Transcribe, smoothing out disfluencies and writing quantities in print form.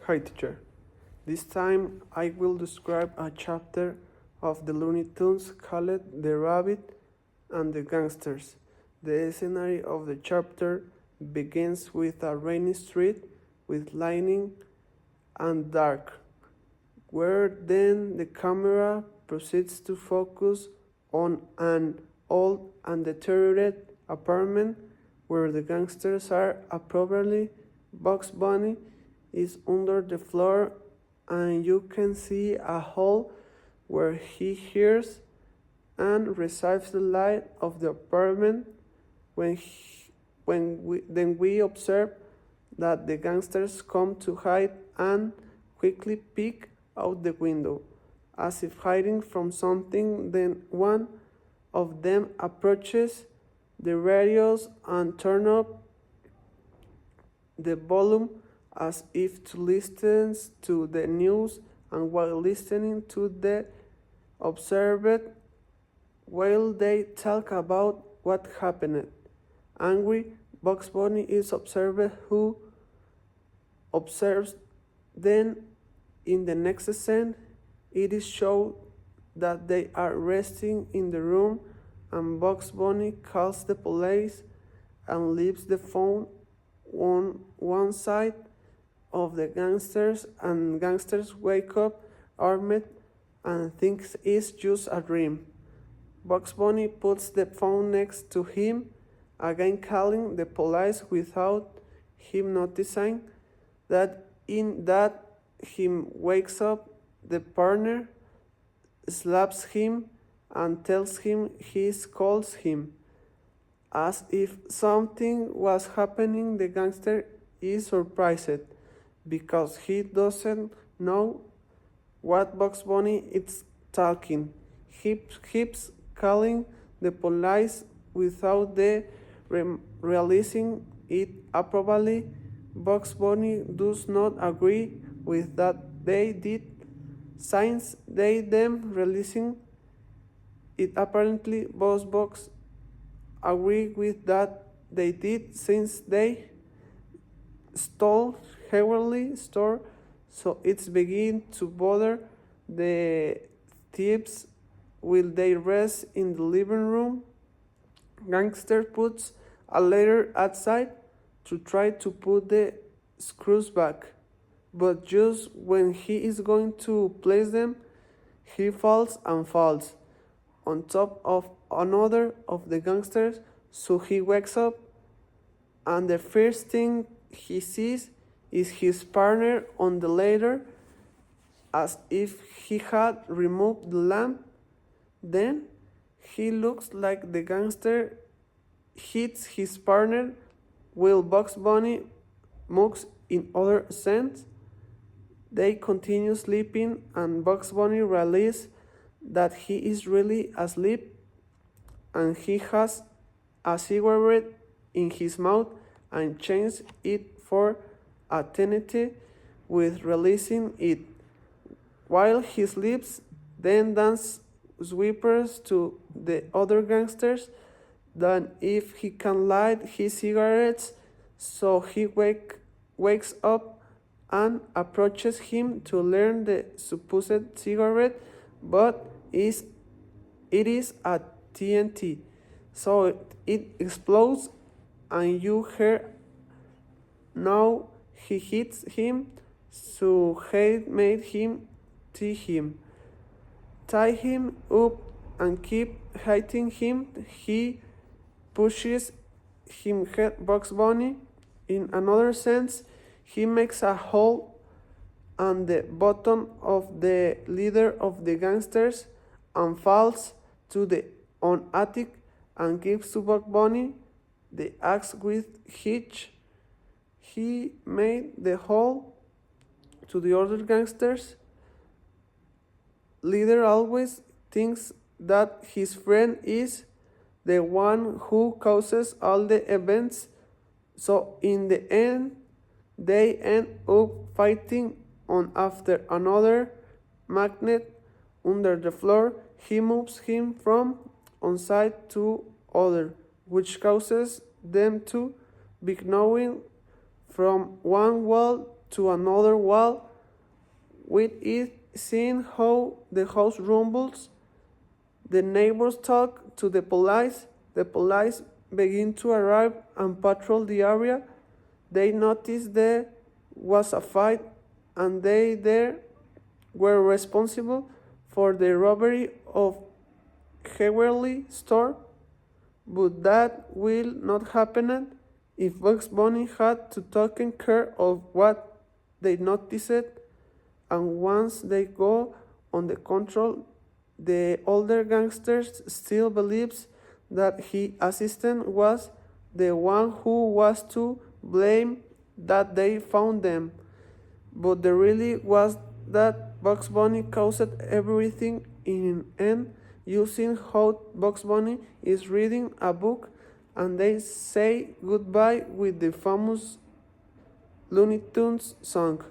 Hi teacher. This time I will describe a chapter of the Looney Tunes called The Rabbit and the Gangsters. The scenery of the chapter begins with a rainy street with lightning and dark, where then the camera proceeds to focus on an old and deteriorated apartment where the gangsters are appropriately. Bugs Bunny is under the floor and you can see a hole where he hears and receives the light of the apartment. Then we observe that the gangsters come to hide and quickly peek out the window, as if hiding from something. Then one of them approaches the radios and turns up the volume as if to listen to the news, and while listening to the observed, while they talk about what happened. Angry, Bugs Bunny is observed, who observes. Then in the next scene, it is shown that they are resting in the room and Bugs Bunny calls the police and leaves the phone on one side of the gangsters, and gangsters wake up armed and thinks it's just a dream. Bugs Bunny puts the phone next to him, again calling the police without him noticing that in that him wakes up the partner, slaps him and tells him he calls him. As if something was happening, the gangster is surprised because he doesn't know what Bugs Bunny is talking. He keeps calling the police without the realizing it appropriately. Bugs Bunny does not agree with that they did, since they them releasing it apparently. Both Bugs agree with that they did, since they stole heavily store, so it's begin to bother the thieves. Will they rest in the living room? Gangster puts a letter outside to try to put the screws back, but just when he is going to place them, he falls and falls on top of another of the gangsters, so he wakes up and the first thing he sees is his partner on the ladder, as if he had removed the lamp. Then he looks like the gangster hits his partner, while Bugs Bunny moves in other sense. They continue sleeping and Bugs Bunny realizes that he is really asleep and he has a cigarette in his mouth and changes it for eternity with releasing it. While he sleeps, then dance whispers to the other gangsters that if he can light his cigarettes, so he wakes up and approaches him to learn the supposed cigarette, but it is a TNT, so it explodes and you hear. Now he hits him, so he made him tie him up and keep hitting him. He pushes him head Bugs Bunny. In another sense, he makes a hole on the bottom of the leader of the gangsters and falls to the on attic and gives to Bugs Bunny the axe with hitch. He made the hole to the other gangsters. Leader always thinks that his friend is the one who causes all the events, so in the end they end up fighting on after another magnet under the floor. He moves him from one side to other, which causes them to be gnawing from one wall to another wall, with it seeing how the house rumbles. The neighbors talk to the police. The police begin to arrive and patrol the area. They notice there was a fight and they there were responsible for the robbery of Heverly store, but that will not happen if Bugs Bunny had to taken care of what they noticed, and once they go on the control, the older gangster still believes that his assistant was the one who was to blame that they found them, but the really was that Bugs Bunny caused everything in end using how Bugs Bunny is reading a book and they say goodbye with the famous Looney Tunes song.